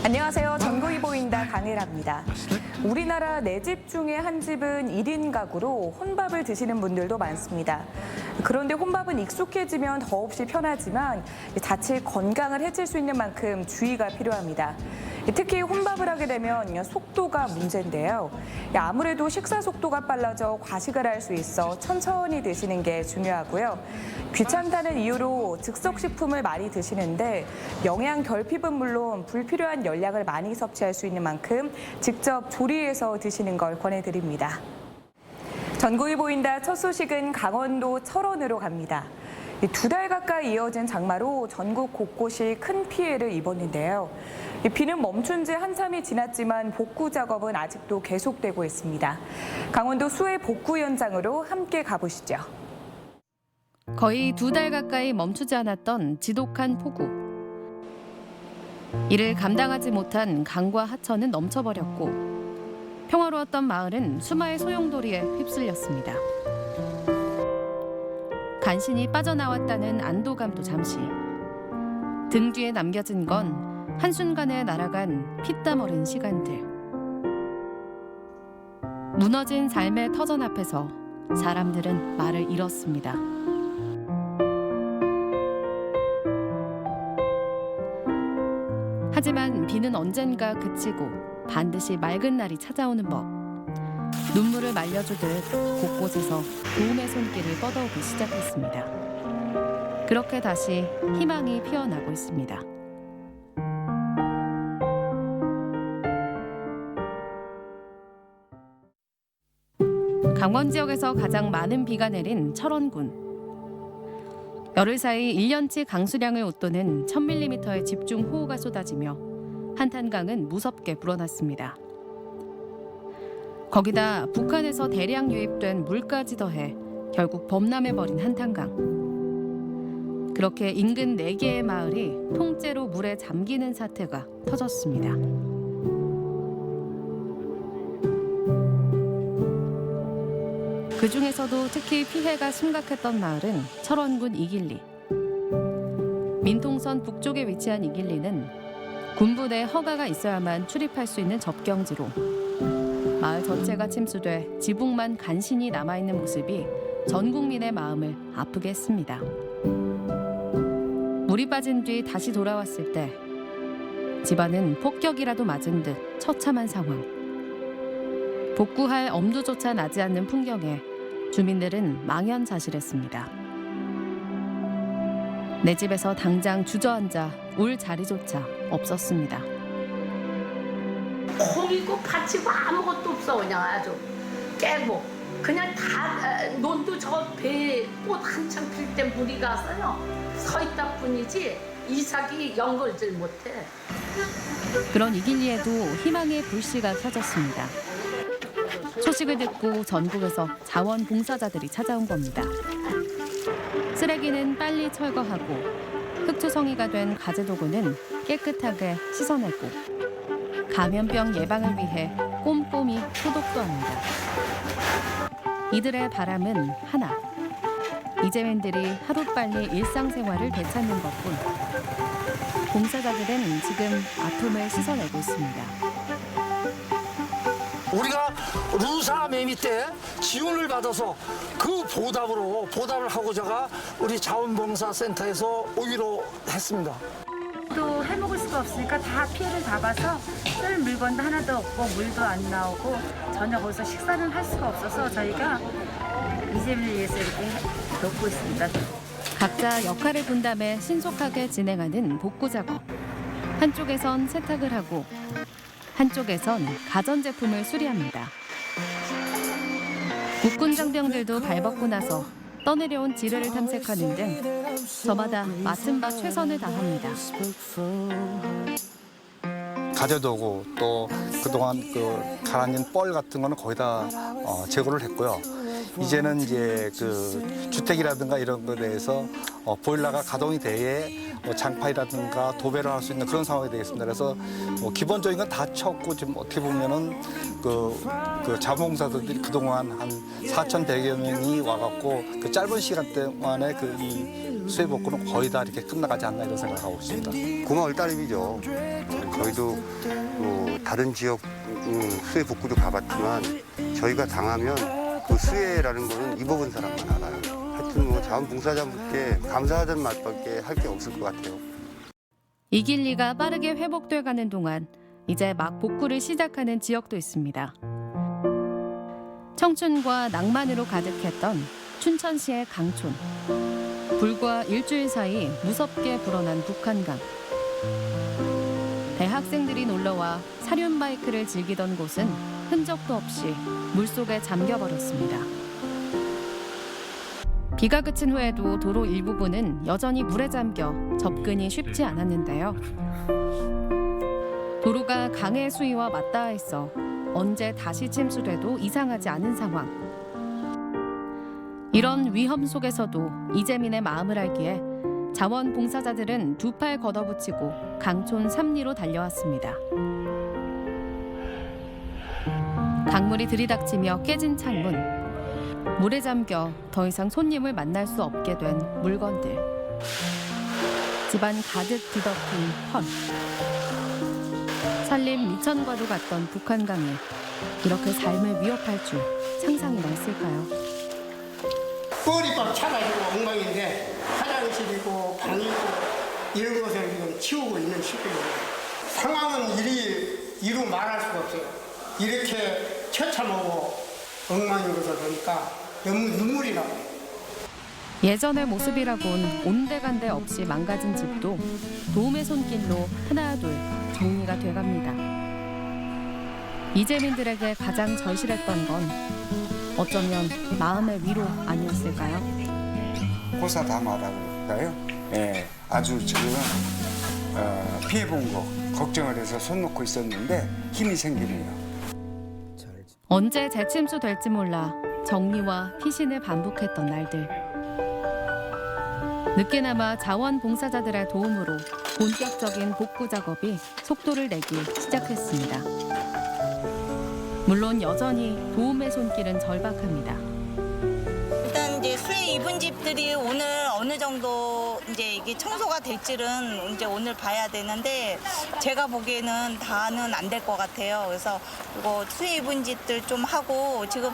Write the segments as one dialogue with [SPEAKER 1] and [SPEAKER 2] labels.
[SPEAKER 1] 안녕하세요. 전국이 보인다 강혜라입니다. 우리나라 4집 중에 한 집은 1인 가구로 혼밥을 드시는 분들도 많습니다. 그런데 혼밥은 익숙해지면 더없이 편하지만 자칫 건강을 해칠 수 있는 만큼 주의가 필요합니다. 특히 혼밥을 하게 되면 속도가 문제인데요. 아무래도 식사 속도가 빨라져 과식을 할 수 있어 천천히 드시는 게 중요하고요. 귀찮다는 이유로 즉석식품을 많이 드시는데 영양 결핍은 물론 불필요한 열량을 많이 섭취할 수 있는 만큼 직접 조리해서 드시는 걸 권해드립니다. 전국이 보인다 첫 소식은 강원도 철원으로 갑니다. 2달 가까이 이어진 장마로 전국 곳곳이 큰 피해를 입었는데요. 비는 멈춘 지 한참이 지났지만 복구 작업은 아직도 계속되고 있습니다. 강원도 수해 복구 현장으로 함께 가보시죠.
[SPEAKER 2] 거의 2달 가까이 멈추지 않았던 지독한 폭우. 이를 감당하지 못한 강과 하천은 넘쳐버렸고 평화로웠던 마을은 수마의 소용돌이에 휩쓸렸습니다. 간신히 빠져나왔다는 안도감도 잠시. 등 뒤에 남겨진 건 한순간에 날아간 피땀 어린 시간들. 무너진 삶의 터전 앞에서 사람들은 말을 잃었습니다. 하지만 비는 언젠가 그치고 반드시 맑은 날이 찾아오는 법. 눈물을 말려주듯 곳곳에서 도움의 손길을 뻗어오기 시작했습니다. 그렇게 다시 희망이 피어나고 있습니다. 강원 지역에서 가장 많은 비가 내린 철원군. 열흘 사이 1년치 강수량을 웃도는 1000mm의 집중호우가 쏟아지며 한탄강은 무섭게 불어났습니다. 거기다 북한에서 대량 유입된 물까지 더해 결국 범람해버린 한탄강. 그렇게 인근 4개의 마을이 통째로 물에 잠기는 사태가 터졌습니다. 그 중에서도 특히 피해가 심각했던 마을은 철원군 이길리. 민통선 북쪽에 위치한 이길리는 군부대 허가가 있어야만 출입할 수 있는 접경지로 마을 전체가 침수돼 지붕만 간신히 남아있는 모습이 전 국민의 마음을 아프게 했습니다. 물이 빠진 뒤 다시 돌아왔을 때 집안은 폭격이라도 맞은 듯 처참한 상황. 복구할 엄두조차 나지 않는 풍경에 주민들은 망연자실했습니다. 내 집에서 당장 주저앉아 울 자리조차 없었습니다.
[SPEAKER 3] 콩이고 밭이고 아무것도 없어. 그냥 아주 깨고 그냥 다 논도 저 배에 꽃 한참 필 때 물이 가서요 서 있다 뿐이지 이삭이 연걸질 못해.
[SPEAKER 2] 그런 이길리에도 희망의 불씨가 켜졌습니다. 소식을 듣고 전국에서 자원봉사자들이 찾아온 겁니다. 쓰레기는 빨리 철거하고 흑투성이가 된 가재도구는 깨끗하게 씻어내고 감염병 예방을 위해 꼼꼼히 소독도 합니다. 이들의 바람은 하나. 이재민들이 하루빨리 일상생활을 되찾는 것뿐. 봉사자들은 지금 아픔을 씻어내고 있습니다.
[SPEAKER 4] 우리가 루사 매미 때 지원을 받아서 그 보답을 하고자가 우리 자원봉사센터에서 오기로 했습니다.
[SPEAKER 5] 또 해먹을 수가 없으니까 다 피해를 다 봐서 쓸 물건도 하나도 없고 물도 안 나오고 전혀 거기서 식사는 할 수가 없어서 저희가 이재민을 위해서 이렇게 돕고 있습니다.
[SPEAKER 2] 각자 역할을 분담해 신속하게 진행하는 복구 작업. 한쪽에선 세탁을 하고 한쪽에선 가전제품을 수리합니다. 국군 장병들도 발벗고 나서 떠내려온 지뢰를 탐색하는 등 저마다 맡은 바 최선을 다합니다.
[SPEAKER 6] 가재도구 또 그동안 가라앉은 뻘 같은 거는 거의 다 제거를 했고요. 이제는 이제 주택이라든가 이런 것에 대해서 보일러가 가동이 돼야 장파이라든가 도배를 할 수 있는 그런 상황이 되겠습니다. 그래서 기본적인 건 다 쳤고 지금 어떻게 보면은 자원봉사자들이 그동안 한 4,100여 명이 와갖고 그 짧은 시간 동안에 이 수해 복구는 거의 다 이렇게 끝나가지 않나 이런 생각을 하고 있습니다.
[SPEAKER 7] 고마울 따름이죠. 저희도 다른 지역 수해 복구도 가봤지만 저희가 당하면 그 수해라는 거는 입어본 사람만 알아요. 하여튼 뭐 자원봉사자분께 감사하다는 말밖에 할 게 없을 것 같아요.
[SPEAKER 2] 이 길리가 빠르게 회복돼 가는 동안 이제 막 복구를 시작하는 지역도 있습니다. 청춘과 낭만으로 가득했던 춘천시의 강촌. 불과 일주일 사이 무섭게 불어난 북한강. 대학생들이 놀러와 사륜 바이크를 즐기던 곳은 흔적도 없이 물속에 잠겨버렸습니다. 비가 그친 후에도 도로 일부분은 여전히 물에 잠겨 접근이 쉽지 않았는데요. 도로가 강의 수위와 맞닿아 있어 언제 다시 침수돼도 이상하지 않은 상황. 이런 위험 속에서도 이재민의 마음을 알기에 자원봉사자들은 두 팔 걷어붙이고 강촌 삼리로 달려왔습니다. 강물이 들이닥치며 깨진 창문, 물에 잠겨 더 이상 손님을 만날 수 없게 된 물건들, 집안 가득 뒤덮인 펀. 산림 미천과도 같던 북한강이 이렇게 삶을 위협할 줄 상상이 났을까요?
[SPEAKER 8] 꼬리밥 차가지고 엉망인데 화장실이고 방이고 이런 것을 지금 치우고 있는 시기입니다. 상황은 이루 말할 수가 없어요. 이렇게 처참하고 엉망인 것을 보니까 너무 눈물이 나요.
[SPEAKER 2] 예전의 모습이라곤 온데간데 없이 망가진 집도 도움의 손길로 하나둘 정리가 돼갑니다. 이재민들에게 가장 절실했던 건 어쩌면 마음의 위로 아니었을까요?
[SPEAKER 9] 호사다마라고 할까요? 예, 아주 지금 피해본 거 걱정을 해서 손 놓고 있었는데 힘이 생기네요.
[SPEAKER 2] 언제 재침수 될지 몰라 정리와 피신을 반복했던 날들. 늦게나마 자원봉사자들의 도움으로 본격적인 복구 작업이 속도를 내기 시작했습니다. 물론 여전히 도움의 손길은 절박합니다.
[SPEAKER 10] 일단 이제 수해 입은 집들이 오늘 어느 정도 이제 이게 청소가 될지는 이제 오늘 봐야 되는데 제가 보기에는 다는 안 될 것 같아요. 그래서 이거 수해 입은 집들 좀 하고 지금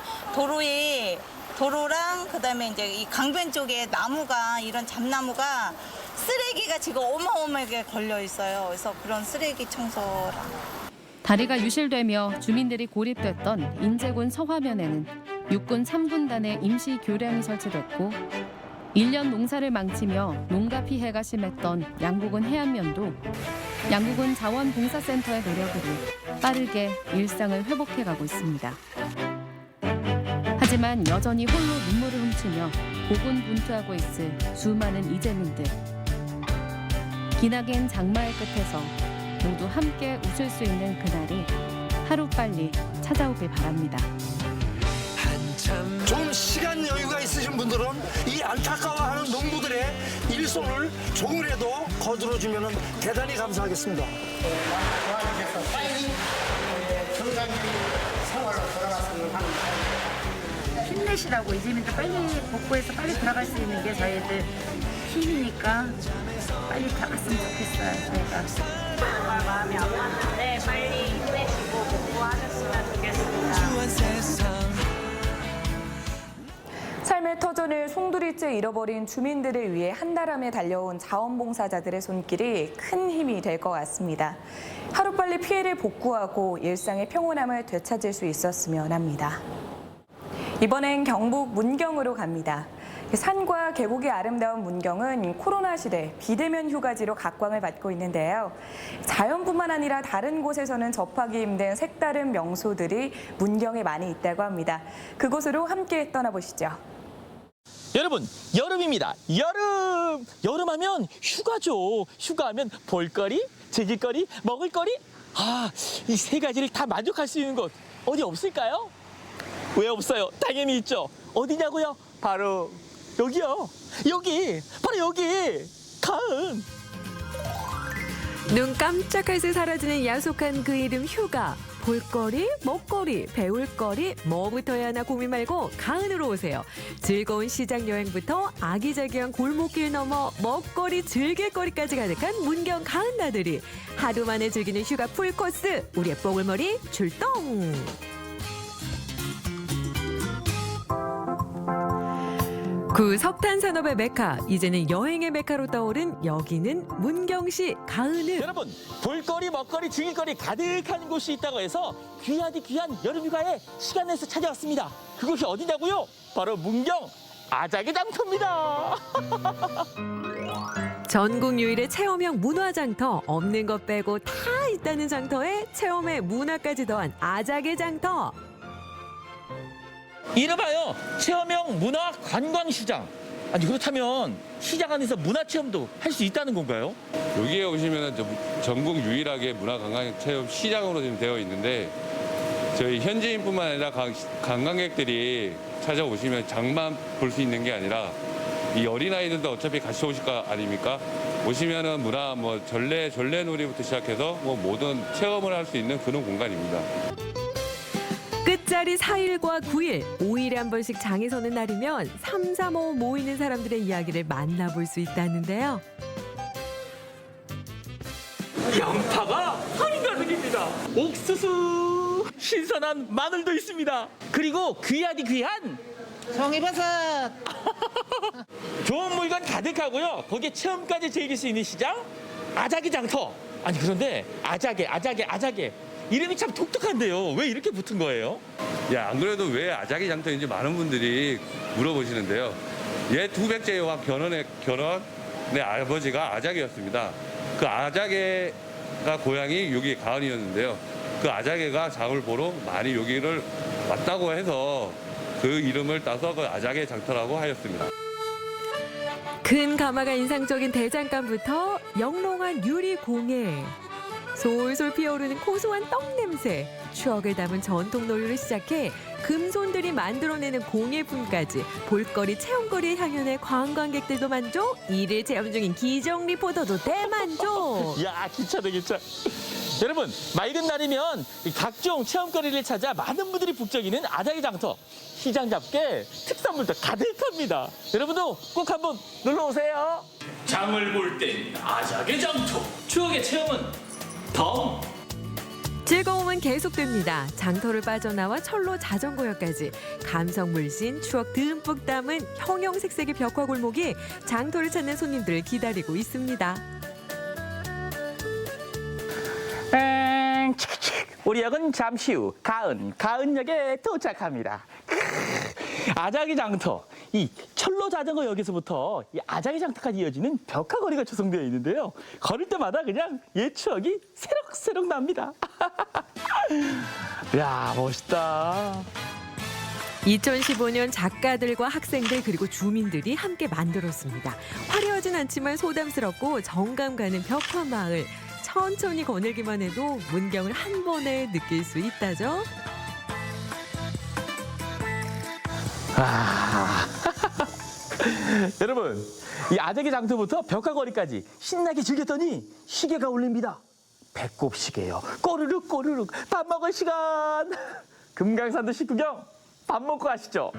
[SPEAKER 10] 도로랑 그다음에 이제 이 강변 쪽에 나무가 이런 잡나무가 쓰레기가 지금 어마어마하게 걸려 있어요. 그래서 그런 쓰레기 청소랑.
[SPEAKER 2] 다리가 유실되며 주민들이 고립됐던 인제군 서화면에는 육군 3군단의 임시 교량이 설치됐고 1년 농사를 망치며 농가 피해가 심했던 양구군 해안면도 양구군 자원봉사센터의 노력으로 빠르게 일상을 회복해가고 있습니다. 하지만 여전히 홀로 눈물을 훔치며 고군분투하고 있을 수많은 이재민들. 기나긴 장마의 끝에서 모두 함께 웃을 수 있는 그날이 하루빨리 찾아오길 바랍니다.
[SPEAKER 4] 좀 시간 여유가 있으신 분들은 이 안타까워하는 농부들의 일손을 조금이라도 거들어주면 대단히 감사하겠습니다.
[SPEAKER 8] 도와주셔서 빨리 정상적인 생활로 돌아갔으면 합니다.
[SPEAKER 5] 힘내시라고 이재민들 빨리 복구해서 빨리 돌아갈 수 있는 게 저희들 힘이니까 빨리 돌아갔으면 좋겠어요. 저희가.
[SPEAKER 10] 마음이 아팠는데 빨리 힘내시고 복구하셨으면 좋겠습니다.
[SPEAKER 1] 삶의 터전을 송두리째 잃어버린 주민들을 위해 한달함에 달려온 자원봉사자들의 손길이 큰 힘이 될 것 같습니다. 하루빨리 피해를 복구하고 일상의 평온함을 되찾을 수 있었으면 합니다. 이번엔 경북 문경으로 갑니다. 산과 계곡이 아름다운 문경은 코로나 시대 비대면 휴가지로 각광을 받고 있는데요. 자연뿐만 아니라 다른 곳에서는 접하기 힘든 색다른 명소들이 문경에 많이 있다고 합니다. 그곳으로 함께 떠나보시죠.
[SPEAKER 11] 여러분, 여름입니다. 여름하면 휴가죠. 휴가하면 볼거리, 즐길거리, 먹을거리. 이 세 가지를 다 만족할 수 있는 곳 어디 없을까요? 왜 없어요? 당연히 있죠. 어디냐고요? 바로 여기요. 바로 여기. 가은.
[SPEAKER 12] 눈 깜짝할 새 사라지는 야속한 그 이름 휴가. 볼거리, 먹거리, 배울거리, 뭐부터 해야 하나 고민 말고 가은으로 오세요. 즐거운 시장 여행부터 아기자기한 골목길 넘어 먹거리, 즐길거리까지 가득한 문경 가은 나들이. 하루 만에 즐기는 휴가 풀코스. 우리의 뽀글머리 출동! 그 석탄 산업의 메카, 이제는 여행의 메카로 떠오른 여기는 문경시 가은읍.
[SPEAKER 11] 여러분, 볼거리, 먹거리, 즐길거리 가득한 곳이 있다고 해서 귀하디 귀한 여름휴가에 시간 내서 찾아왔습니다. 그곳이 어디냐고요? 바로 문경 아자기 장터입니다.
[SPEAKER 12] 전국 유일의 체험형 문화장터, 없는 것 빼고 다 있다는 장터에 체험의 문화까지 더한 아자기 장터.
[SPEAKER 11] 이름하여 체험형 문화 관광시장. 아니 그렇다면 시장 안에서 문화체험도 할 수 있다는 건가요?
[SPEAKER 13] 여기에 오시면 전국 유일하게 문화관광체험 시장으로 지금 되어 있는데 저희 현지인뿐만 아니라 관광객들이 찾아오시면 장만 볼 수 있는 게 아니라 이 어린아이들도 어차피 같이 오실 거 아닙니까? 오시면은 문화 전래놀이부터 시작해서 모든 체험을 할 수 있는 그런 공간입니다.
[SPEAKER 12] 끝자리 4일과 9일, 5일에 한 번씩 장이 서는 날이면 3, 4, 5 모이는 사람들의 이야기를 만나볼 수 있다는데요.
[SPEAKER 11] 양파가 한가득입니다. 옥수수, 신선한 마늘도 있습니다. 그리고 귀하디 귀한
[SPEAKER 10] 송이버섯.
[SPEAKER 11] 좋은 물건 가득하고요. 거기에 체험까지 즐길 수 있는 시장 아자기 장터. 아니 그런데 아자게 이름이 참 독특한데요. 왜 이렇게 붙은 거예요?
[SPEAKER 13] 안 그래도 왜 아자기 장터인지 많은 분들이 물어보시는데요. 얘 두 백제와 결혼의 아버지가 아자개였습니다. 그 아자개가 고향이 여기 가은이었는데요. 그 아자개가 장을 보러 많이 여기를 왔다고 해서 그 이름을 따서 그 아자개 장터라고 하였습니다.
[SPEAKER 12] 큰 가마가 인상적인 대장간부터 영롱한 유리 공예, 솔솔 피어오르는 고소한 떡 냄새, 추억을 담은 전통 놀이를 시작해 금손들이 만들어내는 공예품까지 볼거리, 체험거리의 향연에 관광객들도 만족, 일일 체험 중인 기정 리포터도 대만족.
[SPEAKER 11] 야, 기차네, 기차. 여러분, 맑은 날이면 이 각종 체험거리를 찾아 많은 분들이 북적이는 아자기 장터. 시장답게 특산물도 가득합니다. 여러분도 꼭 한번 놀러 오세요. 장을 볼 땐 아자기 장터. 추억의 체험은 덤.
[SPEAKER 12] 즐거움은 계속됩니다. 장터를 빠져나와 철로 자전거역까지 감성 물씬, 추억 듬뿍 담은 형형색색의 벽화 골목이 장터를 찾는 손님들을 기다리고 있습니다.
[SPEAKER 11] 우리 역은 잠시 후 가은역에 도착합니다. 아자기 장터, 이 철로 자전거 역에서부터 이 아자기 장터까지 이어지는 벽화거리가 조성되어 있는데요. 걸을 때마다 그냥 옛 추억이 새록새록 납니다. 야, 멋있다.
[SPEAKER 12] 2015년 작가들과 학생들 그리고 주민들이 함께 만들었습니다. 화려하진 않지만 소담스럽고 정감 가는 벽화 마을. 천천히 거닐기만 해도 문경을 한 번에 느낄 수 있다죠.
[SPEAKER 11] 여러분, 이 아자기 장터부터 벽화거리까지 신나게 즐겼더니 시계가 울립니다. 배꼽 시계요. 꼬르륵 꼬르륵 밥 먹을 시간. 금강산도 식구경 밥 먹고 가시죠.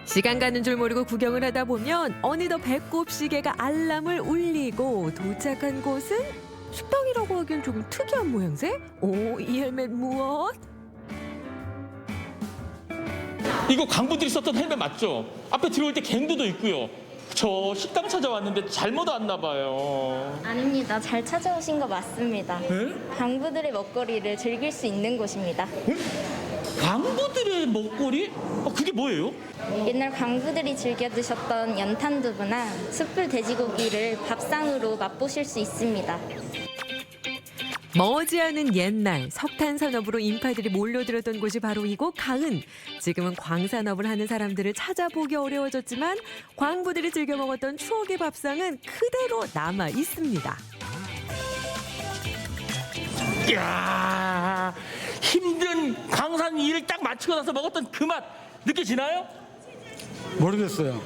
[SPEAKER 12] 시간 가는 줄 모르고 구경을 하다 보면 어느덧 배꼽 시계가 알람을 울리고 도착한 곳은 식당이라고 하기엔 조금 특이한 모양새? 오, 이 헬멧 무엇?
[SPEAKER 11] 이거 광부들이 썼던 헬멧 맞죠? 앞에 들어올 때 갱도도 있고요. 저 식당 찾아왔는데 잘못 왔나 봐요.
[SPEAKER 14] 아닙니다. 잘 찾아오신 거 맞습니다.
[SPEAKER 11] 네?
[SPEAKER 14] 광부들의 먹거리를 즐길 수 있는 곳입니다.
[SPEAKER 11] 광부들의 먹거리? 그게 뭐예요?
[SPEAKER 14] 옛날 광부들이 즐겨 드셨던 연탄두부나 숯불 돼지고기를 밥상으로 맛보실 수 있습니다.
[SPEAKER 12] 머지않은 옛날 석탄 산업으로 인파들이 몰려들었던 곳이 바로 이곳 가은. 지금은 광산업을 하는 사람들을 찾아보기 어려워졌지만 광부들이 즐겨 먹었던 추억의 밥상은 그대로 남아 있습니다.
[SPEAKER 11] 이야, 힘든 광산 일을 딱 마치고 나서 먹었던 그 맛 느껴지나요?
[SPEAKER 15] 모르겠어요.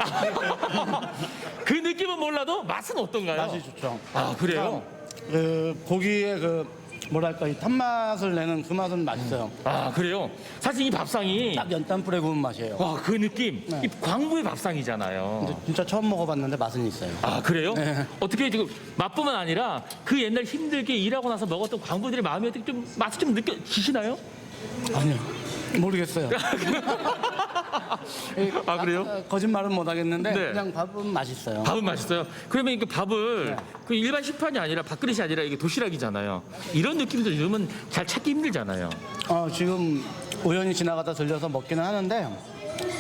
[SPEAKER 11] 그 느낌은 몰라도 맛은 어떤가요?
[SPEAKER 15] 맛이 좋죠.
[SPEAKER 11] 아, 그래요?
[SPEAKER 15] 그 고기의 뭐랄까 이 탄맛을 내는 그 맛은 맛있어요.
[SPEAKER 11] 아, 그래요? 사실 이 밥상이
[SPEAKER 15] 딱 연탄불에 구운 맛이에요.
[SPEAKER 11] 와, 그 느낌.
[SPEAKER 15] 네.
[SPEAKER 11] 이 광부의 밥상이잖아요.
[SPEAKER 15] 근데 진짜 처음 먹어봤는데 맛은 있어요.
[SPEAKER 11] 아, 그래요?
[SPEAKER 15] 네.
[SPEAKER 11] 어떻게 지금 맛뿐만 아니라 그 옛날 힘들게 일하고 나서 먹었던 광부들의 마음이 어떻게 좀 맛이 좀 느껴지시나요?
[SPEAKER 15] 아니요. 모르겠어요.
[SPEAKER 11] 아, 그래요?
[SPEAKER 15] 거짓말은 못 하겠는데
[SPEAKER 11] 네.
[SPEAKER 15] 그냥 밥은 맛있어요.
[SPEAKER 11] 밥은 맛있어요. 그러면 그 밥을 그 일반 식판이 아니라 밥그릇이 아니라 이게 도시락이잖아요. 이런 느낌도 요즘은 잘 찾기 힘들잖아요.
[SPEAKER 15] 지금 우연히 지나가다 들려서 먹기는 하는데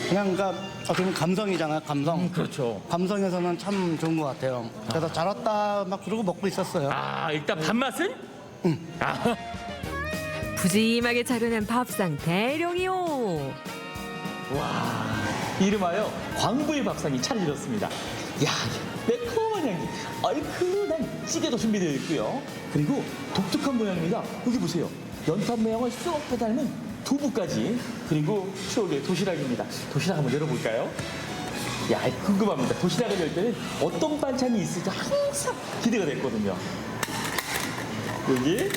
[SPEAKER 15] 그냥 그러니까 어떻게 보면 감성이잖아요. 감성.
[SPEAKER 11] 그렇죠.
[SPEAKER 15] 감성에서는 참 좋은 것 같아요. 그래서 잘 왔다 막 그러고 먹고 있었어요.
[SPEAKER 11] 아, 일단 밥맛은?
[SPEAKER 15] 응.
[SPEAKER 11] 아.
[SPEAKER 12] 푸짐하게 차려낸 밥상 대령이요.
[SPEAKER 11] 와, 이름하여 광부의 밥상이 차려졌습니다. 야, 매콤한 향기, 얼큰한 찌개도 준비되어 있고요. 그리고 독특한 모양입니다. 여기 보세요. 연탄 모양을 쏙 빼닮은 두부까지. 그리고 추억의 도시락입니다. 도시락 한번 열어볼까요? 야, 궁금합니다. 도시락을 열 때는 어떤 반찬이 있을지 항상 기대가 됐거든요. 여기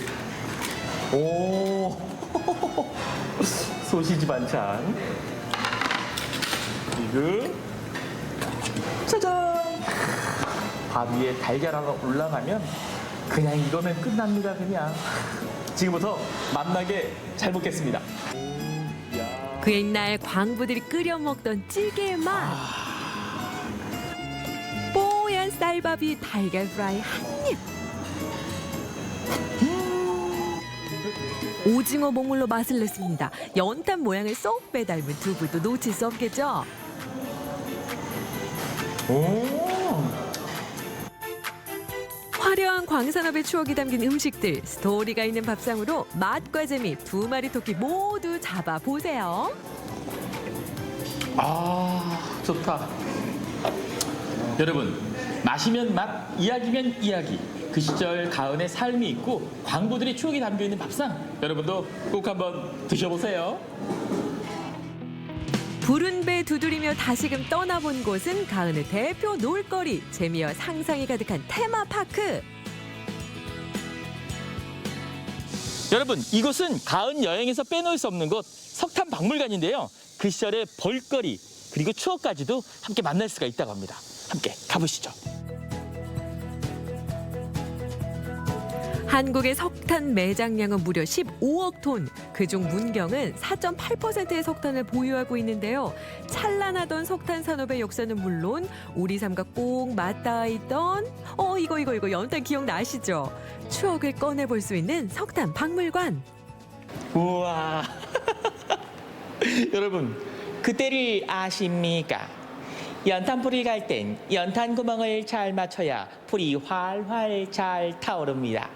[SPEAKER 11] 오 소시지 반찬. 그리고 짜잔, 밥 위에 달걀 하나 올라가면 그냥 이거면 끝납니다. 그냥 지금부터 맛나게 잘 먹겠습니다.
[SPEAKER 12] 그 옛날 광부들이 끓여 먹던 찌개의 맛. 뽀얀 쌀밥 위 달걀 프라이 한 입. 오징어 먹물로 맛을 냈습니다. 연탄 모양을 쏙 빼닮은 두부도 놓칠 수 없겠죠. 화려한 광산업의 추억이 담긴 음식들, 스토리가 있는 밥상으로 맛과 재미 두 마리 토끼 모두 잡아보세요.
[SPEAKER 11] 아, 좋다. 여러분, 마시면 맛, 이야기면 이야기. 그 시절 가은의 삶이 있고 광부들의 추억이 담겨있는 밥상, 여러분도 꼭 한번 드셔보세요.
[SPEAKER 12] 푸른 배 두드리며 다시금 떠나본 곳은 가은의 대표 놀거리, 재미와 상상이 가득한 테마파크.
[SPEAKER 11] 여러분, 이곳은 가은 여행에서 빼놓을 수 없는 곳, 석탄박물관인데요. 그 시절의 볼거리 그리고 추억까지도 함께 만날 수가 있다고 합니다. 함께 가보시죠.
[SPEAKER 12] 한국의 석탄 매장량은 무려 15억 톤. 그중 문경은 4.8%의 석탄을 보유하고 있는데요. 찬란하던 석탄 산업의 역사는 물론 우리 삶과 꼭 맞닿아 있던 이거 연탄 기억나시죠? 추억을 꺼내볼 수 있는 석탄 박물관.
[SPEAKER 11] 우와. 여러분, 그때를 아십니까? 연탄불이 갈 땐 연탄 구멍을 잘 맞춰야 불이 활활 잘 타오릅니다.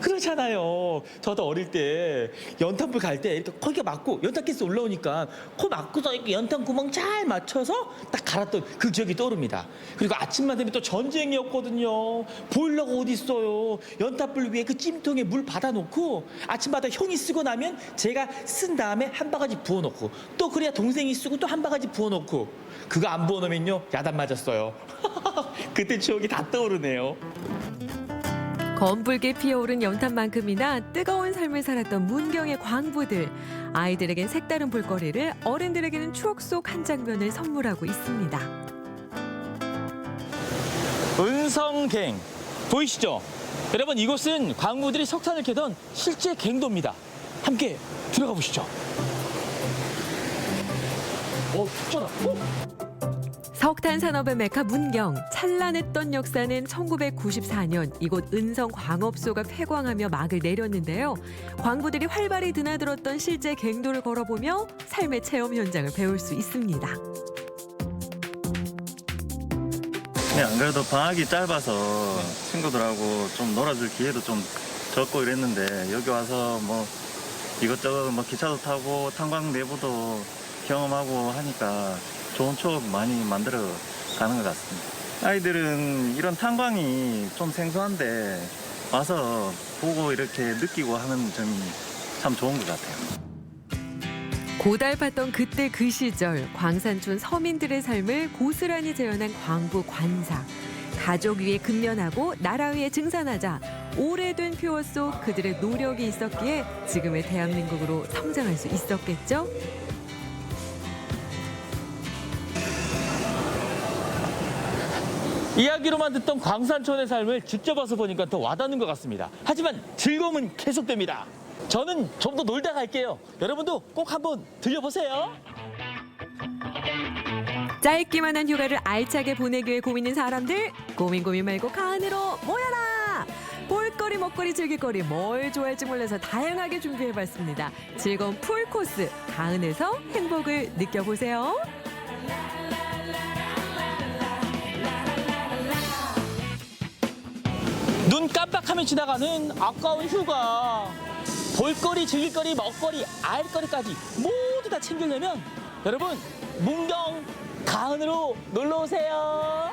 [SPEAKER 11] 그렇잖아요. 저도 어릴 때 연탄불 갈 때 이렇게 거기가 막고 연탄가스 올라오니까 코 막고서 이렇게 연탄 구멍 잘 맞춰서 딱 갈았던 그 기억이 떠오릅니다. 그리고 아침만 되면 또 전쟁이었거든요. 보일러가 어디 있어요. 연탄불 위에 그 찜통에 물 받아놓고 아침마다 형이 쓰고 나면 제가 쓴 다음에 한 바가지 부어놓고 또 그래야 동생이 쓰고 또 한 바가지 부어놓고 그거 안 부어놓으면요 야단 맞았어요. 그때 추억이 다 떠오르네요.
[SPEAKER 12] 검붉게 피어오른 연탄만큼이나 뜨거운 삶을 살았던 문경의 광부들. 아이들에겐 색다른 볼거리를, 어른들에게는 추억 속 한 장면을 선물하고 있습니다.
[SPEAKER 11] 은성갱 보이시죠? 여러분, 이곳은 광부들이 석탄을 캐던 실제 갱도입니다. 함께 들어가 보시죠. 춥잖아.
[SPEAKER 12] 석탄 산업의 메카 문경. 찬란했던 역사는 1994년 이곳 은성 광업소가 폐광하며 막을 내렸는데요. 광부들이 활발히 드나들었던 실제 갱도를 걸어보며 삶의 체험 현장을 배울 수 있습니다.
[SPEAKER 16] 네, 안 그래도 방학이 짧아서 친구들하고 좀 놀아줄 기회도 좀 적고 이랬는데 여기 와서 뭐 이것저것 뭐 기차도 타고 탄광 내부도 경험하고 하니까 좋은 추억 많이 만들어 가는 것 같습니다. 아이들은 이런 탄광이 좀 생소한데 와서 보고 이렇게 느끼고 하는 점이 참 좋은 것 같아요.
[SPEAKER 12] 고달팠던 그때 그 시절 광산촌 서민들의 삶을 고스란히 재현한 광부 관사. 가족 위에 근면하고 나라 위에 증산하자 오래된 표어 속 그들의 노력이 있었기에 지금의 대한민국으로 성장할 수 있었겠죠?
[SPEAKER 11] 이야기로만 듣던 광산촌의 삶을 직접 와서 보니까 더 와닿는 것 같습니다. 하지만 즐거움은 계속됩니다. 저는 좀 더 놀다 갈게요. 여러분도 꼭 한번 들려보세요.
[SPEAKER 12] 짧기만 한 휴가를 알차게 보내기 위해 고민인 사람들 고민 말고 칸으로 모여라. 볼거리 먹거리 즐길거리 뭘 좋아할지 몰라서 다양하게 준비해봤습니다. 즐거운 풀코스 가은에서 행복을 느껴보세요.
[SPEAKER 11] 눈 깜빡하면 지나가는 아까운 휴가. 볼거리, 즐길거리, 먹거리, 알거리까지 모두 다 챙기려면 여러분 문경 가은으로 놀러오세요.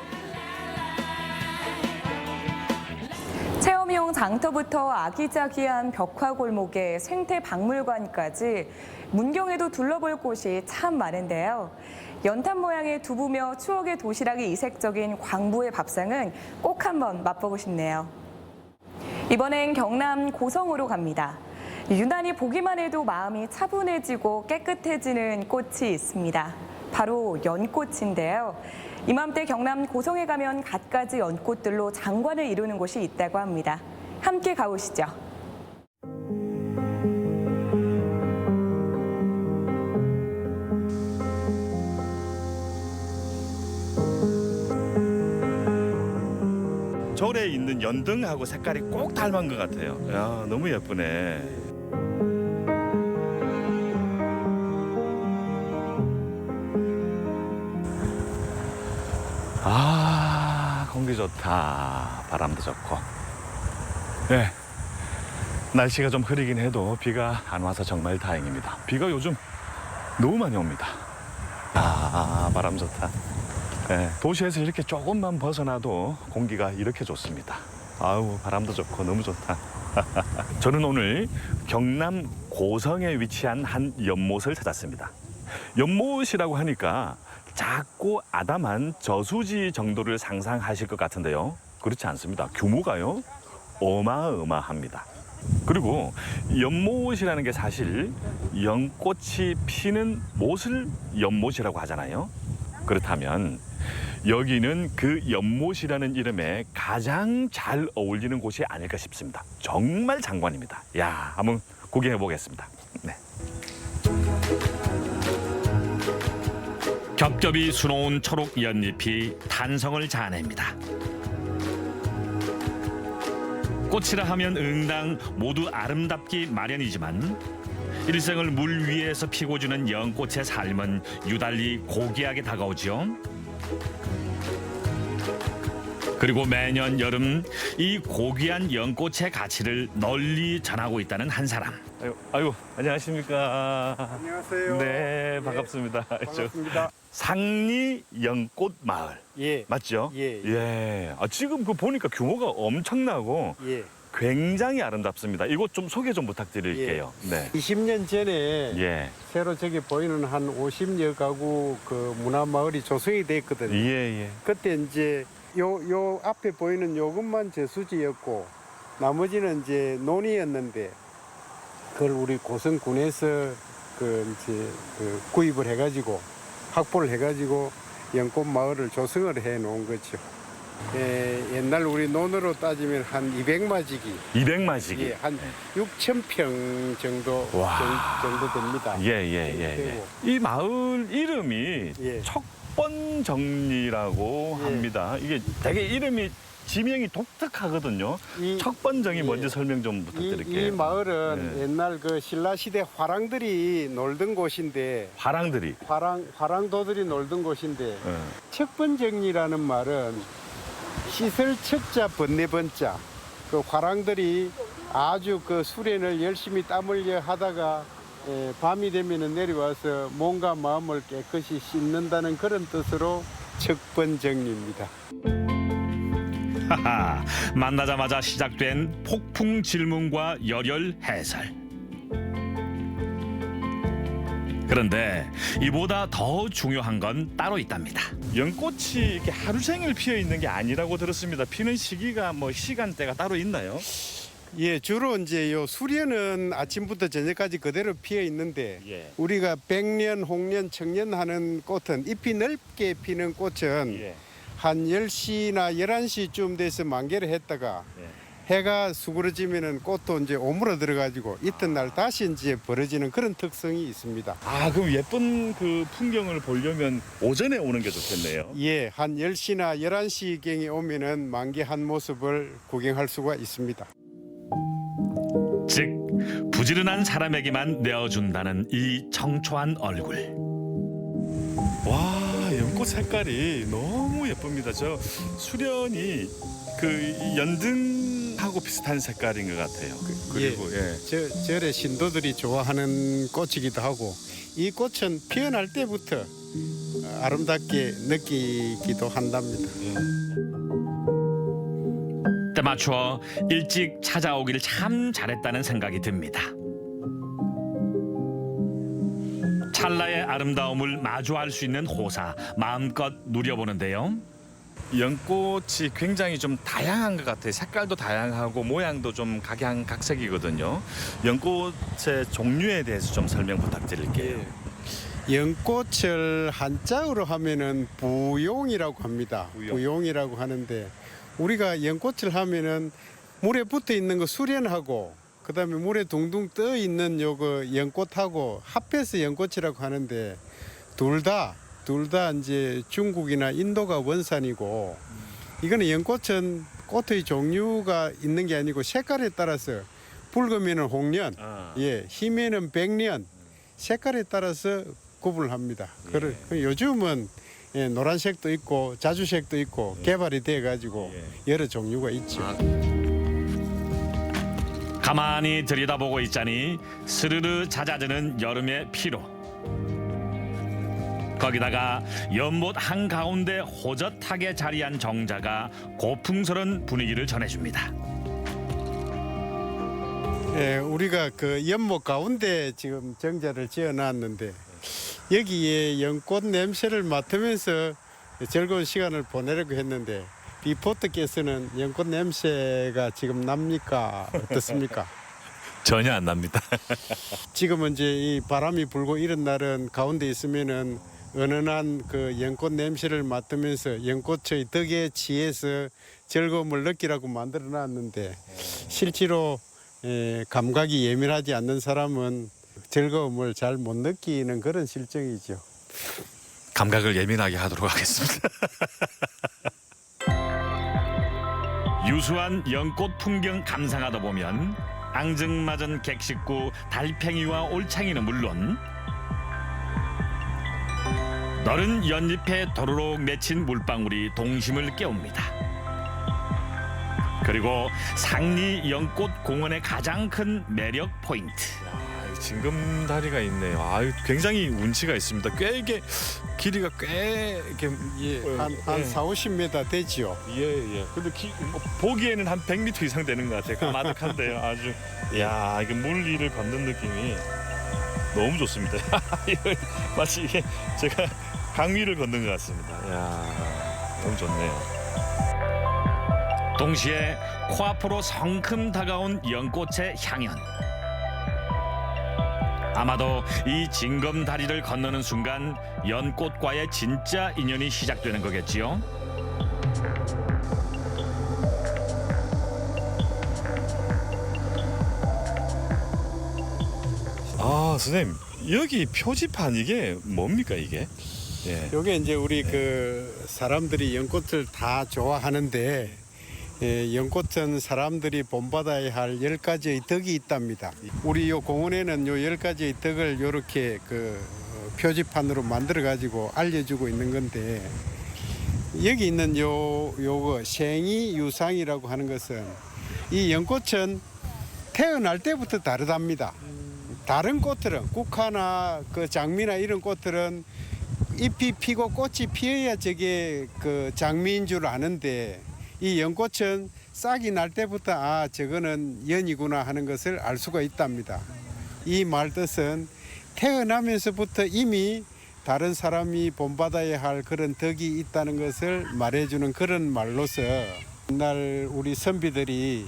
[SPEAKER 1] 체험용 장터부터 아기자기한 벽화골목에 생태박물관까지 문경에도 둘러볼 곳이 참 많은데요. 연탄 모양의 두부며 추억의 도시락이 이색적인 광부의 밥상은 꼭 한번 맛보고 싶네요. 이번엔 경남 고성으로 갑니다. 유난히 보기만 해도 마음이 차분해지고 깨끗해지는 꽃이 있습니다. 바로 연꽃인데요. 이맘때 경남 고성에 가면 갖가지 연꽃들로 장관을 이루는 곳이 있다고 합니다. 함께 가보시죠.
[SPEAKER 17] 절에 있는 연등하고 색깔이 꼭 닮은 것 같아요. 야, 너무 예쁘네. 아, 공기 좋다. 바람도 좋고. 네, 날씨가 좀 흐리긴 해도 비가 안 와서 정말 다행입니다. 비가 요즘 너무 많이 옵니다. 아, 바람 좋다. 네, 도시에서 이렇게 조금만 벗어나도 공기가 이렇게 좋습니다. 아우, 바람도 좋고 너무 좋다. 저는 오늘 경남 고성에 위치한 한 연못을 찾았습니다. 연못이라고 하니까 작고 아담한 저수지 정도를 상상하실 것 같은데요. 그렇지 않습니다. 규모가요, 어마어마합니다. 그리고 연못이라는 게 사실 연꽃이 피는 못을 연못이라고 하잖아요. 그렇다면 여기는 그 연못이라는 이름에 가장 잘 어울리는 곳이 아닐까 싶습니다. 정말 장관입니다. 야, 한번 구경해 보겠습니다. 네.
[SPEAKER 18] 겹겹이 수놓은 초록 연잎이 탄성을 자아냅니다. 꽃이라 하면 응당 모두 아름답기 마련이지만 일생을 물 위에서 피고 주는 연꽃의 삶은 유달리 고귀하게 다가오죠. 그리고 매년 여름 이 고귀한 연꽃의 가치를 널리 전하고 있다는 한 사람.
[SPEAKER 17] 아이고, 안녕하십니까.
[SPEAKER 19] 안녕하세요.
[SPEAKER 17] 네, 반갑습니다.
[SPEAKER 19] 반갑습니다.
[SPEAKER 17] 상리 연꽃 마을.
[SPEAKER 19] 예.
[SPEAKER 17] 맞죠?
[SPEAKER 19] 예.
[SPEAKER 17] 예. 아, 지금 그 보니까 규모가 엄청나고
[SPEAKER 19] 예.
[SPEAKER 17] 굉장히 아름답습니다. 이곳 좀 소개 좀 부탁드릴게요. 네.
[SPEAKER 19] 20년 전에
[SPEAKER 17] 예.
[SPEAKER 19] 새로 저기 보이는 한 50여 가구 그 문화마을이 조성이 됐거든요.
[SPEAKER 17] 예.
[SPEAKER 19] 그때 이제 요 앞에 보이는 요것만 저수지였고 나머지는 이제 논이었는데 그걸 우리 고성군에서 이제 구입을 해가지고 확보를 해가지고 연꽃 마을을 조성을 해 놓은 거죠. 옛날 우리 논으로 따지면 한 200마지기.
[SPEAKER 17] 200마지기.
[SPEAKER 19] 예, 한 6,000평 정도 됩니다.
[SPEAKER 17] 예. 이 마을 이름이
[SPEAKER 19] 예.
[SPEAKER 17] 척번정리라고 합니다. 이게 되게 이름이 지명이 독특하거든요. 척번정이 뭔지 설명 좀 부탁드릴게요.
[SPEAKER 19] 이 마을은 옛날 그 신라시대 화랑들이 놀던 곳인데 화랑도들이 놀던 곳인데 척번정리라는 말은 시설 척자 번뇌번자 그 화랑들이 아주 그 수련을 열심히 땀 흘려 하다가 밤이 되면 내려와서 몸과 마음을 깨끗이 씻는다는 그런 뜻으로 척번정리입니다.
[SPEAKER 18] 하하, 만나자마자 시작된 폭풍 질문과 열혈 해설. 그런데 이보다 더 중요한 건 따로 있답니다.
[SPEAKER 17] 연꽃이 이렇게 하루 종일 피어 있는 게 아니라고 들었습니다. 피는 시기가 뭐 시간대가 따로 있나요?
[SPEAKER 19] 예, 주로 이제 요 수련은 아침부터 저녁까지 그대로 피어 있는데 우리가 백년, 홍년, 청년 하는 꽃은 잎이 넓게 피는 꽃은 한 10시나 11시쯤 돼서 만개를 했다가 해가 수그러지면은 꽃도 이제 오물어 들어가지고 이튿날 다시 이제 벌어지는 그런 특성이 있습니다.
[SPEAKER 17] 아, 그럼 예쁜 그 풍경을 보려면 오전에 오는 게 좋겠네요.
[SPEAKER 19] 예, 한 10시나 11시경에 오면은 만개한 모습을 구경할 수가 있습니다.
[SPEAKER 18] 즉 부지런한 사람에게만 내어준다는 이 청초한 얼굴.
[SPEAKER 17] 와, 연꽃 색깔이 너무 예쁩니다. 저 수련이 그 연등하고 비슷한 색깔인 것 같아요. 그리고
[SPEAKER 19] 절의 신도들이 좋아하는 꽃이기도 하고 이 꽃은 피어날 때부터 아름답게 느끼기도 한답니다.
[SPEAKER 18] 때 맞춰 일찍 찾아오길 참 잘했다는 생각이 듭니다. 찰나의 아름다움을 마주할 수 있는 호사 마음껏 누려보는데요.
[SPEAKER 17] 연꽃이 굉장히 좀 다양한 것 같아요. 색깔도 다양하고 모양도 좀 각양각색이거든요. 연꽃의 종류에 대해서 좀 설명 부탁드릴게요.
[SPEAKER 19] 연꽃을 한자어로 하면은 부용이라고 합니다. 부용이라고 하는데 우리가 연꽃을 하면은 물에 붙어 있는 거 수련하고 그다음에 물에 둥둥 떠 있는 요거 연꽃하고 합해서 연꽃이라고 하는데 둘 다 이제 중국이나 인도가 원산이고 이거는 연꽃은 꽃의 종류가 있는 게 아니고 색깔에 따라서 붉으면은 홍년, 희면은 백년 색깔에 따라서 구분을 합니다. 요즘은 노란색도 있고 자주색도 있고 개발이 돼 가지고 여러 종류가 있죠.
[SPEAKER 18] 가만히 들여다보고 있자니 스르르 잦아드는 여름의 피로. 거기다가 연못 한가운데 호젓하게 자리한 정자가 고풍스런 분위기를 전해줍니다.
[SPEAKER 19] 우리가 그 연못 가운데 지금 정자를 지어놨는데 여기에 연꽃 냄새를 맡으면서 즐거운 시간을 보내려고 했는데 리포터께서는 연꽃 냄새가 지금 납니까? 어떻습니까?
[SPEAKER 17] 전혀 안 납니다.
[SPEAKER 19] 지금은 이제 이 바람이 불고 이런 날은 가운데 있으면은 은은한 그 연꽃 냄새를 맡으면서 연꽃의 덕에 취해서 즐거움을 느끼라고 만들어 놨는데 실제로 감각이 예민하지 않는 사람은 즐거움을 잘 못 느끼는 그런 실정이죠.
[SPEAKER 17] 감각을 예민하게 하도록 하겠습니다.
[SPEAKER 18] 유수한 연꽃 풍경 감상하다 보면 앙증맞은 객식구 달팽이와 올챙이는 물론 너른 연잎에 도로록 맺힌 물방울이 동심을 깨웁니다. 그리고 상리 연꽃 공원의 가장 큰 매력 포인트.
[SPEAKER 17] 징검다리가 있네요. 굉장히 운치가 있습니다. 꽤 이게 길이가 꽤 이렇게
[SPEAKER 19] 한 40-50m 되지요.
[SPEAKER 17] 예. 근데 보기에는 한 100m 이상 되는 것 같아요. 까마득한데요. 아주 이게 물 위를 걷는 느낌이 너무 좋습니다. 마치 이게 제가 강 위를 걷는 것 같습니다. 너무 좋네요.
[SPEAKER 18] 동시에 코앞으로 성큼 다가온 연꽃의 향연. 아마도 이 징검다리를 건너는 순간 연꽃과의 진짜 인연이 시작되는 거겠지요.
[SPEAKER 17] 선생님, 여기 표지판 이게 뭡니까 이게?
[SPEAKER 19] 요게 이제 우리 그 사람들이 연꽃을 다 좋아하는데 연꽃은 사람들이 본받아야 할 10가지의 덕이 있답니다. 우리 요 공원에는 요 10가지의 덕을 요렇게 그 표지판으로 만들어 가지고 알려주고 있는 건데 여기 있는 요거 생이 유상이라고 하는 것은 이 연꽃은 태어날 때부터 다르답니다. 다른 꽃들은 국화나 그 장미나 이런 꽃들은 잎이 피고 꽃이 피어야 저게 그 장미인 줄 아는데 이 연꽃은 싹이 날 때부터 저거는 연이구나 하는 것을 알 수가 있답니다. 이 말 뜻은 태어나면서부터 이미 다른 사람이 본받아야 할 그런 덕이 있다는 것을 말해주는 그런 말로서 옛날 우리 선비들이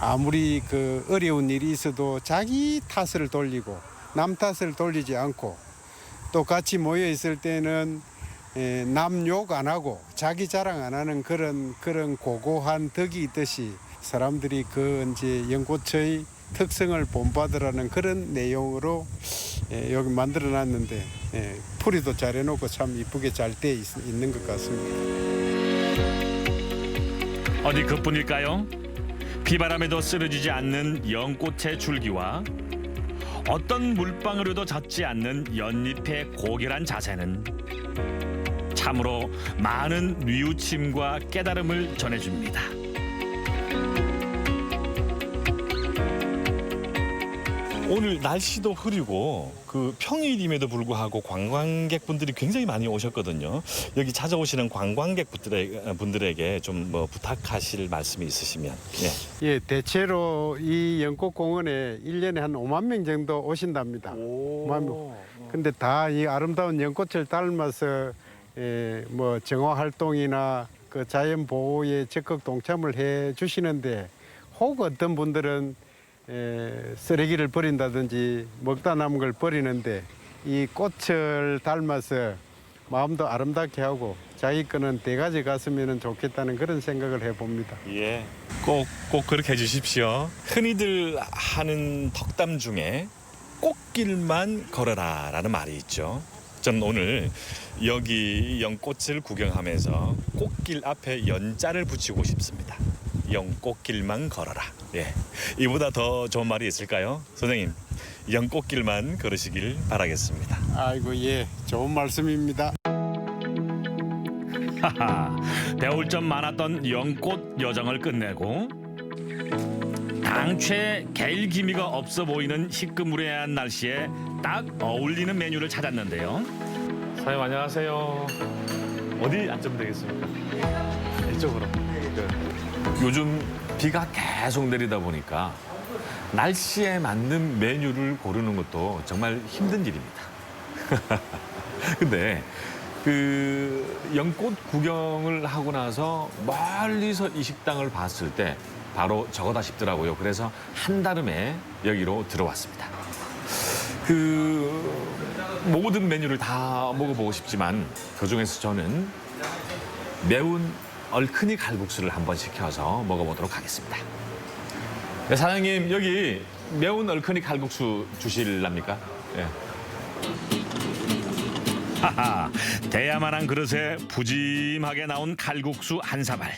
[SPEAKER 19] 아무리 그 어려운 일이 있어도 자기 탓을 돌리고 남 탓을 돌리지 않고 또 같이 모여 있을 때는 남 욕 안 하고 자기 자랑 안 하는 그런 고고한 덕이 있듯이 사람들이 그 이제 연꽃의 특성을 본받으라는 그런 내용으로 여기 만들어 놨는데 풀이도 잘 해놓고 참 이쁘게 잘 돼 있는 것 같습니다.
[SPEAKER 18] 어디 그뿐일까요? 비바람에도 쓰러지지 않는 연꽃의 줄기와 어떤 물방울에도 젖지 않는 연잎의 고결한 자세는 참으로 많은 뉘우침과 깨달음을 전해줍니다.
[SPEAKER 17] 오늘 날씨도 흐리고 그 평일임에도 불구하고 관광객분들이 굉장히 많이 오셨거든요. 여기 찾아오시는 관광객분들에게 좀 뭐 부탁하실 말씀이 있으시면.
[SPEAKER 19] 예, 대체로 이 연꽃공원에 1년에 한 5만 명 정도 오신답니다. 5만 명. 근데 다 이 아름다운 연꽃을 닮아서 뭐 정화 활동이나 그 자연 보호에 적극 동참을 해 주시는데 혹 어떤 분들은 쓰레기를 버린다든지 먹다 남은 걸 버리는데 이 꽃을 닮아서 마음도 아름답게 하고 자기 거는 대가져 갔으면 좋겠다는 그런 생각을 해봅니다.
[SPEAKER 17] 예. 꼭 그렇게 해주십시오. 흔히들 하는 덕담 중에 꽃길만 걸어라라는 말이 있죠. 저는 오늘 여기 연꽃을 구경하면서 꽃길 앞에 연자를 붙이고 싶습니다. 연꽃길만 걸어라. 예, 이보다 더 좋은 말이 있을까요? 선생님, 연꽃길만 걸으시길 바라겠습니다.
[SPEAKER 19] 아이고, 예, 좋은 말씀입니다.
[SPEAKER 18] 하하, 배울 점 많았던 연꽃 여정을 끝내고 당최 갤 기미가 없어 보이는 희끄무레한 날씨에 딱 어울리는 메뉴를 찾았는데요.
[SPEAKER 17] 사장님 안녕하세요. 어디 앉으면 되겠습니까? 이쪽으로.
[SPEAKER 20] 요즘 비가 계속 내리다 보니까 날씨에 맞는 메뉴를 고르는 것도 정말 힘든 일입니다. 근데 그 연꽃 구경을 하고 나서 멀리서 이 식당을 봤을 때 바로 저거다 싶더라고요. 그래서 한달음에 여기로 들어왔습니다. 그 모든 메뉴를 다 먹어보고 싶지만 그중에서 저는 매운 얼큰이 칼국수를 한번 시켜서 먹어보도록 하겠습니다. 네, 사장님 여기 매운 얼큰이 칼국수 주실랍니까? 네.
[SPEAKER 18] 하하, 대야만한 그릇에 푸짐하게 나온 칼국수 한 사발.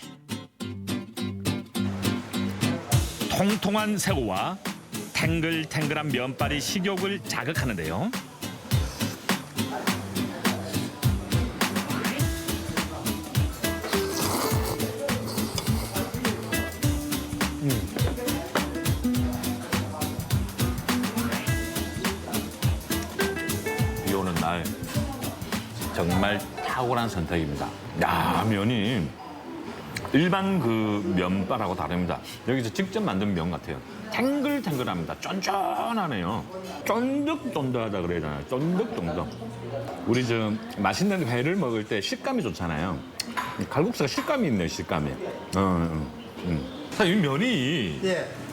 [SPEAKER 18] 통통한 새우와 탱글탱글한 면발이 식욕을 자극하는데요.
[SPEAKER 20] 비 오는 날 정말 탁월한 선택입니다. 야, 면이 일반 그 면발하고 다릅니다. 여기서 직접 만든 면 같아요. 탱글탱글합니다. 쫀쫀하네요. 쫀득쫀득하다 그래야 되나요? 쫀득쫀득. 우리 저 맛있는 회를 먹을 때 식감이 좋잖아요. 칼국수가 식감이 있네요, 식감이. 이 면이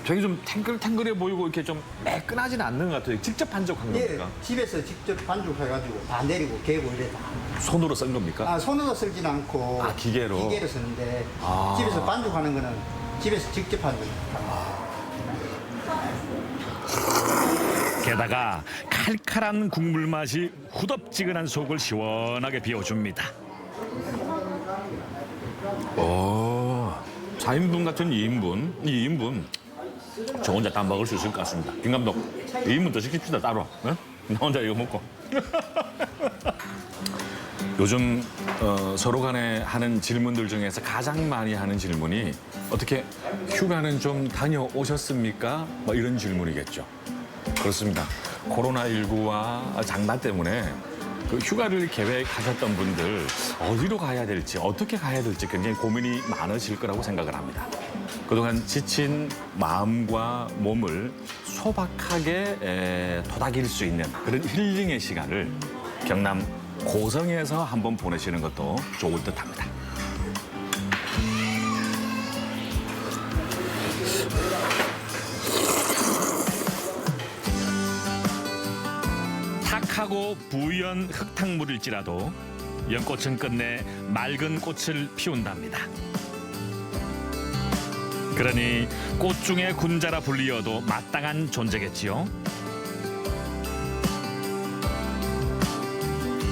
[SPEAKER 20] 되게 좀 탱글탱글해 보이고 이렇게 좀 매끈하지는 않는 것 같아요. 직접 반죽한 겁니까?
[SPEAKER 8] 집에서 직접 반죽해가지고 다 내리고 개고 이래 다.
[SPEAKER 20] 손으로 썬 겁니까?
[SPEAKER 8] 손으로 쓸진 않고
[SPEAKER 20] 기계로?
[SPEAKER 8] 기계로 쓰는데 집에서 반죽하는 거는 집에서 직접 반죽합니다.
[SPEAKER 18] 게다가 칼칼한 국물 맛이 후덥지근한 속을 시원하게 비워줍니다.
[SPEAKER 20] 4인분 같은 2인분 저 혼자 다 먹을 수 있을 것 같습니다. 김 감독, 2인분 더 시킵시다, 따로. 네? 나 혼자 이거 먹고. 요즘 서로 간에 하는 질문들 중에서 가장 많이 하는 질문이 어떻게 휴가는 좀 다녀오셨습니까? 뭐 이런 질문이겠죠. 그렇습니다. 코로나19와 장마 때문에 그 휴가를 계획하셨던 분들 어디로 가야 될지 어떻게 가야 될지 굉장히 고민이 많으실 거라고 생각을 합니다.
[SPEAKER 17] 그동안 지친 마음과 몸을 소박하게 토닥일 수 있는 그런 힐링의 시간을 경남 고성에서 한번 보내시는 것도 좋을 듯합니다.
[SPEAKER 18] 탁하고 부연 흙탕물일지라도 연꽃은 끝내 맑은 꽃을 피운답니다. 그러니 꽃 중에 군자라 불리어도 마땅한 존재겠지요.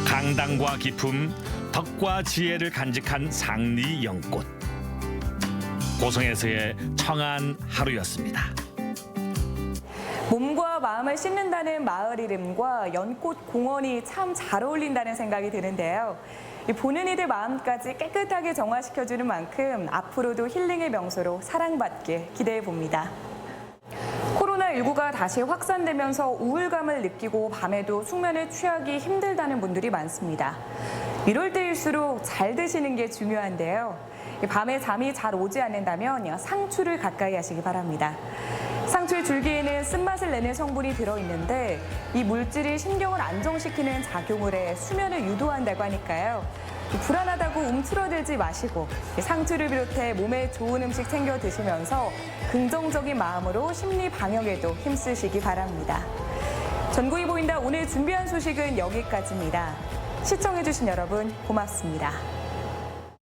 [SPEAKER 18] 강당과 기품, 덕과 지혜를 간직한 상리 연꽃. 고성에서의 청한 하루였습니다.
[SPEAKER 1] 몸과 마음을 씻는다는 마을 이름과 연꽃 공원이 참 잘 어울린다는 생각이 드는데요. 보는 이들 마음까지 깨끗하게 정화시켜주는 만큼 앞으로도 힐링의 명소로 사랑받길 기대해 봅니다. 코로나19가 다시 확산되면서 우울감을 느끼고 밤에도 숙면에 취하기 힘들다는 분들이 많습니다. 이럴 때일수록 잘 드시는 게 중요한데요. 밤에 잠이 잘 오지 않는다면 상추를 가까이 하시기 바랍니다. 상추의 줄기에는 쓴맛을 내는 성분이 들어있는데 이 물질이 신경을 안정시키는 작용을 해 수면을 유도한다고 하니까요. 불안하다고 움츠러들지 마시고 상추를 비롯해 몸에 좋은 음식 챙겨 드시면서 긍정적인 마음으로 심리 방역에도 힘쓰시기 바랍니다. 전국이 보인다 오늘 준비한 소식은 여기까지입니다. 시청해주신 여러분 고맙습니다.